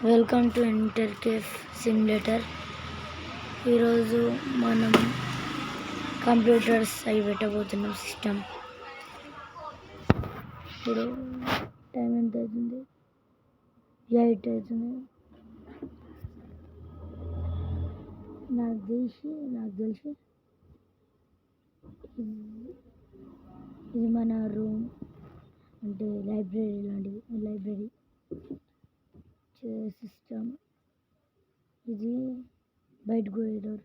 Welcome to inter cafe simulator. ఈరోజు మనం computers అవి పెట్టబోతున్నాం. సిస్టమ్ ఇప్పుడు టైం ఎంత అవుతుంది? 8 అవుతుంది. నాకు తెలిసి ఇది మన రూమ్, అంటే లైబ్రరీ లాంటిది. లైబ్రరీ సిస్టమ్ ఇది. బయటకు పోయేటోర్,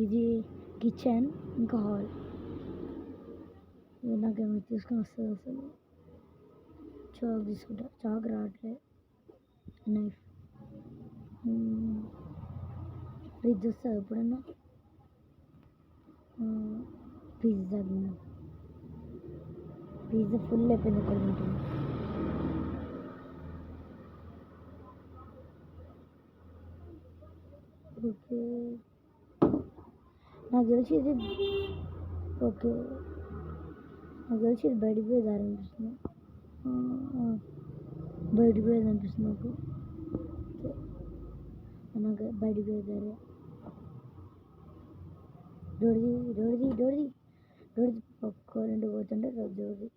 ఇది కిచెన్, ఇంకా హాల్. నాకేమో తీసుకొని వస్తుంది. అసలు చాక్ తీసుకుంటా, చాక్ రావట్లే. నైఫ్, ఫ్రిడ్జ్ వస్తుంది ఎప్పుడన్నా. పిజ్జా తిన్నాం. పిజ్జా ఫుల్ అయిపోయింది ఎక్కడ ఉంటుంది. ఓకే, నాకు తెలిసి ఇది బయటికి పోయే దారి అనిపిస్తుంది. బయటికి పోయేది అనిపిస్తుంది నాకు బయటికి పోయే దారి. డోర్ది ఒక్క 2 పోతుంటే డోర్ది.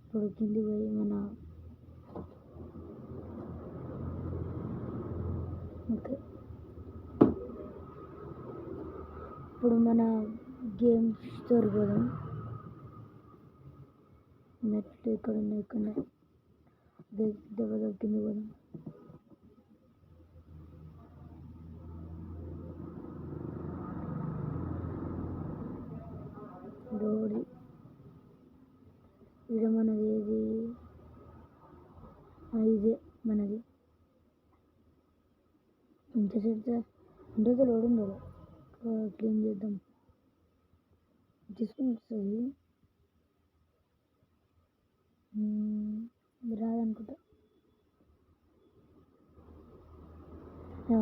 ఇప్పుడు కింది పోయి ఇప్పుడు మన గేమ్ స్టోర్ పోదాం. నెట్ ఇక్కడ ఉన్నాయి, దెబ్బ కింద పోదాం. డోరీ ఇది మనది. ఇదే మనది. ఇంతసేపు ఉండదు, లోడు ఉండదు. క్లీన్ చేద్దాం. తీసుకుని వస్తుంది, రాదనుకుంటా.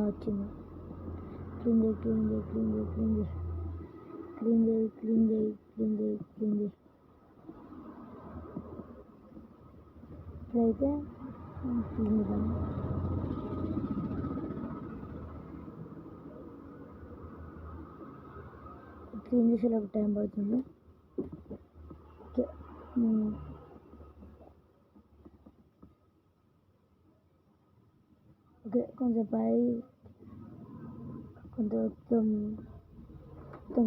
వచ్చింది. క్లీన్ చేయి. ఇప్పుడైతే క్లీన్ చేద్దాం. క్లీన్ చేసేలోపు టైం పడుతుంది. ఓకే, కొంచెం పై మొత్తం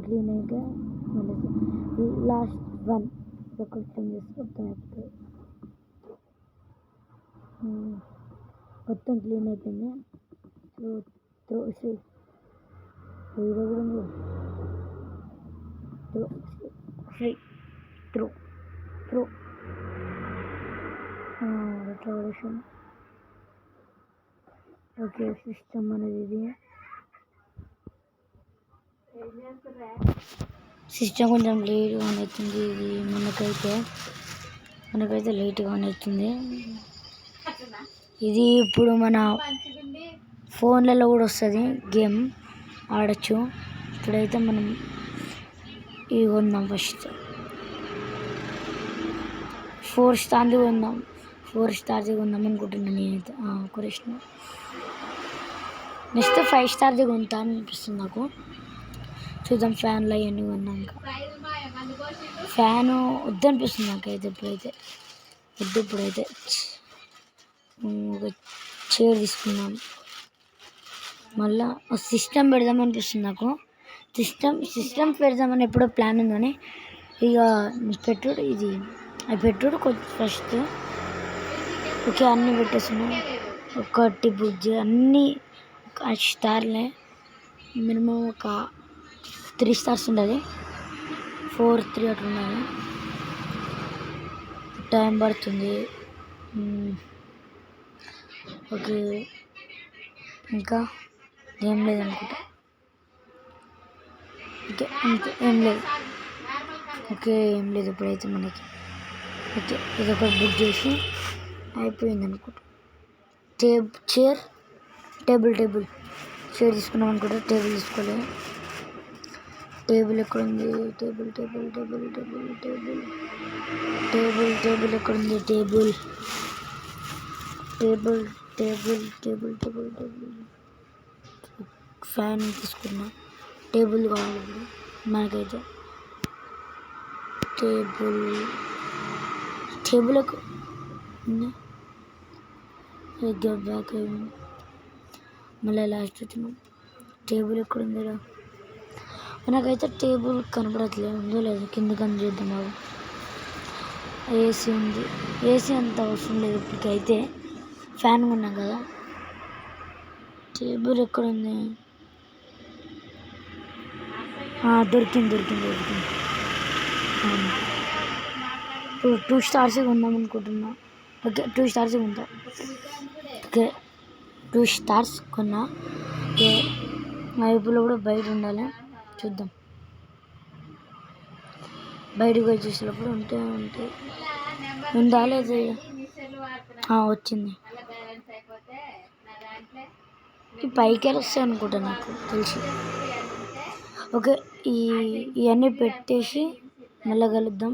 క్లీన్ అయ్యాక మళ్ళీ లాస్ట్ 1 ఒకటి క్లీన్ చేస్తే మొత్తం అయిపోతుంది. మొత్తం క్లీన్ అయిపోయింది. త్రో ఓకే, సిస్టమ్ అనేది ఇది. సిస్టమ్ కొంచెం లేట్గా ఆన్ అవుతుంది. ఇది మనకైతే లేట్గా ఆన్ అవుతుంది. ఇది ఇప్పుడు మన ఫోన్లలో కూడా వస్తుంది, గేమ్ ఆడచ్చు. ఇప్పుడైతే మనం ఇవి కొందాం. ఫస్ట్ 4 స్టార్ది కొందాం. 4 స్టార్ది కొందాం అనుకుంటున్నాను నేనైతే. కొరేసిన నెక్స్ట్ 5 స్టార్ది కొంటా అనిపిస్తుంది నాకు. చూద్దాం. ఫ్యాన్లు అవన్నీ కొన్నాక ఫ్యాను వద్దనిపిస్తుంది నాకైతే. ఇప్పుడైతే ఒక చైర్ తీసుకున్నాం. మళ్ళా సిస్టమ్ పెడదాం అనిపిస్తుంది నాకు. సిస్టమ్ పెడదామని ఎప్పుడో ప్లాన్ ఉందని ఇక పెట్టుడు కొంచెం ఫస్ట్. ఓకే, అన్నీ పెట్టేస్తున్నాం. ఒకటి బుక్ అన్నీ స్టార్లే. మినిమం ఒక 3 స్టార్స్ ఉండదు, 4, 3 అట్లా ఉండాలి. టైం పడుతుంది. ఓకే, ఇంకా ఏం లేదనుకుంటా. ఓకే, అంతే, ఏం లేదు ఇప్పుడైతే మనకి. ఓకే, ఇదొకటి బుక్ చేసి అయిపోయింది అనుకుంటా. టేబుల్ చైర్ తీసుకున్నాం అనుకుంటా. టేబుల్ తీసుకోలేదు. టేబుల్ ఎక్కడుంది? టేబుల్ ఎక్కడుంది? Table table table table table fan తీసుకున్నా. టేబుల్ కావాలి ఇప్పుడు మనకైతే. టేబుల్ టేబుల్ బ్యాక్ మళ్ళీ లాస్ట్ వచ్చినాం. టేబుల్ ఎక్కడ ఉందిరా? నాకైతే టేబుల్ కనపడట్లేదు, ఉందో లేదు. కిందకి అని చూద్దాం. బాబు ఏసీ ఉంది. ఏసీ అంత అవసరం లేదు ఇప్పటికైతే, ఫ్యాన్ ఉన్నాం కదా. టేబుల్ ఎక్కడ ఉంది? దొరికింది దొరికింది దొరికింది. ఇప్పుడు 2 స్టార్స్ కొందాం అనుకుంటున్నా. ఓకే 2 స్టార్స్ కొంటా. ఓకే 2 స్టార్స్ కొన్నా. ఓకే మా వైపులో కూడా బయట ఉండాలి, చూద్దాం. బయటకు పోయి చూసేటప్పుడు ఉంటాయి. ఉందా లేదా? వచ్చింది. ఈ పైకి వస్తాయి అనుకుంటా నాకు తెలిసి. ఓకే ఇవన్నీ పెట్టేసి మళ్ళీ కలుద్దాం.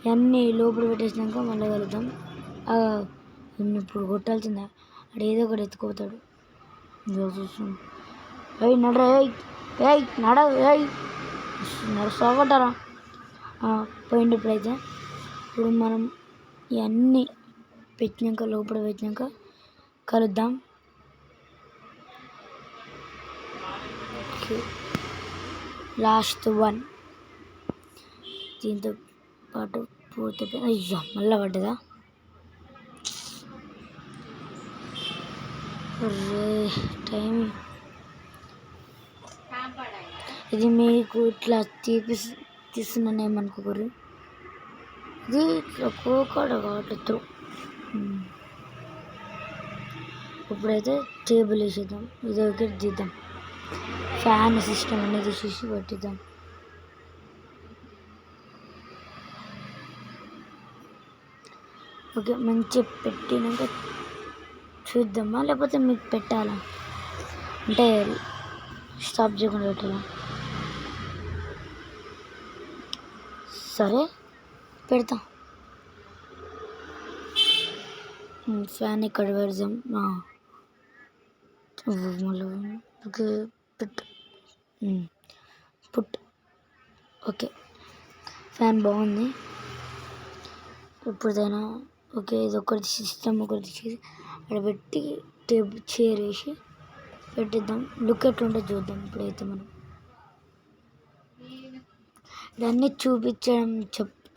ఇవన్నీ లోపల పెట్టేసినాక మళ్ళీ కలుద్దాం. ఇప్పుడు కొట్టాల్సిందే, అక్కడ ఏదో ఒకటి ఎత్తుకుపోతాడు. చూస్తున్నాం. నడరా నడుస్తాగొట్టారా పోయింది. ఇప్పుడైతే ఇప్పుడు మనం ఇవన్నీ పెట్టినాక, లోపల పెట్టినాక కలుద్దాం. లాస్ట్ 1 దీంతో పాటు పూర్తి. అయ్యో మళ్ళీ పడ్డదా? టైం ఇది మీకు ఇట్లా తీస్తున్నాను ఏమనుకోరు. ఇది ఇట్లా కోకాడ కావట్లేదు. ఇప్పుడైతే టేబుల్ వేసేద్దాం. ఇది ఒకటి తీద్దాం. ఫ్యాన్ సిస్టమ్ అనేది చూసి పెట్టిద్దాం. ఓకే మంచిగా పెట్టినాక చూద్దామా, లేకపోతే మీకు పెట్టాలా అంటే స్టాప్ చేయకుండా పెట్టాలా? సరే పెడతా. ఫ్యాన్ ఇక్కడ పెడదాం. Okay put. ఓకే ఫ్యాన్ బాగుంది. ఎప్పుడైనా ఓకే ఇది ఒకటి సిస్టమ్ ఒకటి చేసి అక్కడ పెట్టి టేబుల్ చైర్ వేసి పెట్టిద్దాం. లుక్ ఎట్లుంటే చూద్దాం. ఇప్పుడైతే మనం ఇవన్నీ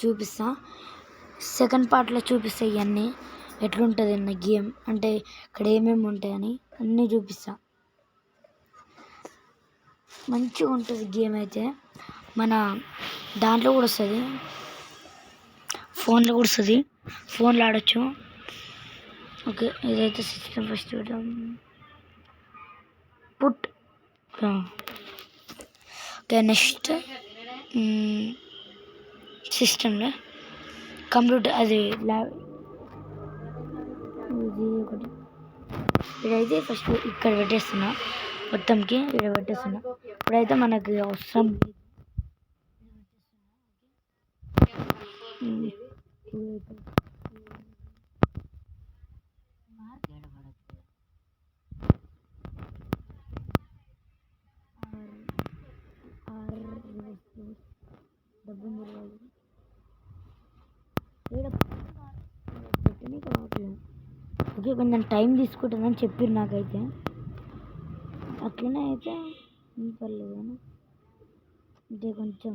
చూపిస్తా. సెకండ్ పార్ట్లో చూపిస్తా. ఇవన్నీ ఎట్లుంటుంది అన్న గేమ్, అంటే ఇక్కడ ఏమేమి ఉంటాయని అన్నీ చూపిస్తా. మంచిగా ఉంటుంది గేమ్ అయితే. మన దాంట్లో కూడా వస్తుంది, ఫోన్లో కూడా వస్తుంది. ఫోన్లో ఆడచ్చు. ఓకే ఇదైతే system first put. Okay next సిస్టంలో కంప్యూటర్ అది ఇది ఒకటి. ఇదైతే ఫస్ట్ ఇక్కడ పెట్టేస్తున్నా, మొత్తంకి ఇక్కడ పెట్టేస్తున్నా. ఇప్పుడైతే మనకి అవసరం పెట్టని కావట్లేదు. ఓకే కొంచెం టైం తీసుకుంటుందని చెప్పారు నాకైతే. అట్లనే అయితే పర్లేదు కానీ అంటే కొంచెం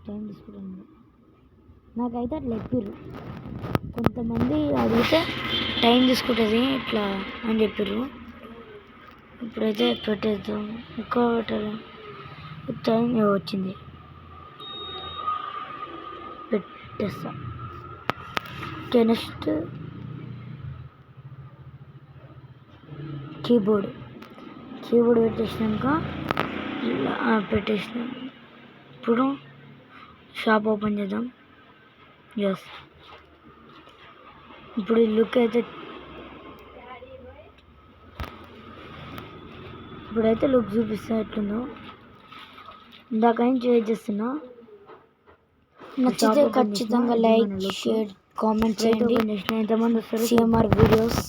టైం తీసుకుంటాను నాకైతే. అట్లా చెప్పారు కొంతమంది, అదైతే టైం తీసుకుంటుంది ఇట్లా అని చెప్పారు. ఇప్పుడైతే పెట్టేద్దాం. ఎక్కువ పెట్టాలి. టైం వచ్చింది, పెట్టేస్తా. ఓకే నెక్స్ట్ కీబోర్డ్ పెట్టేసినాక పెట్టేసినాం. ఇప్పుడు షాప్ ఓపెన్ చేద్దాం. ఎస్ ఇప్పుడు ఈ లుక్ అయితే ఇప్పుడైతే లుక్ చూపిస్తా ఎట్లుందో. ఇందాక నుంచి వెయిట్ చేస్తున్నా. నచ్చితే ఖచ్చితంగా లైక్, షేర్, కామెంట్ చేయండి. ఎంతమంది వస్తారు సిఎంఆర్ వీడియోస్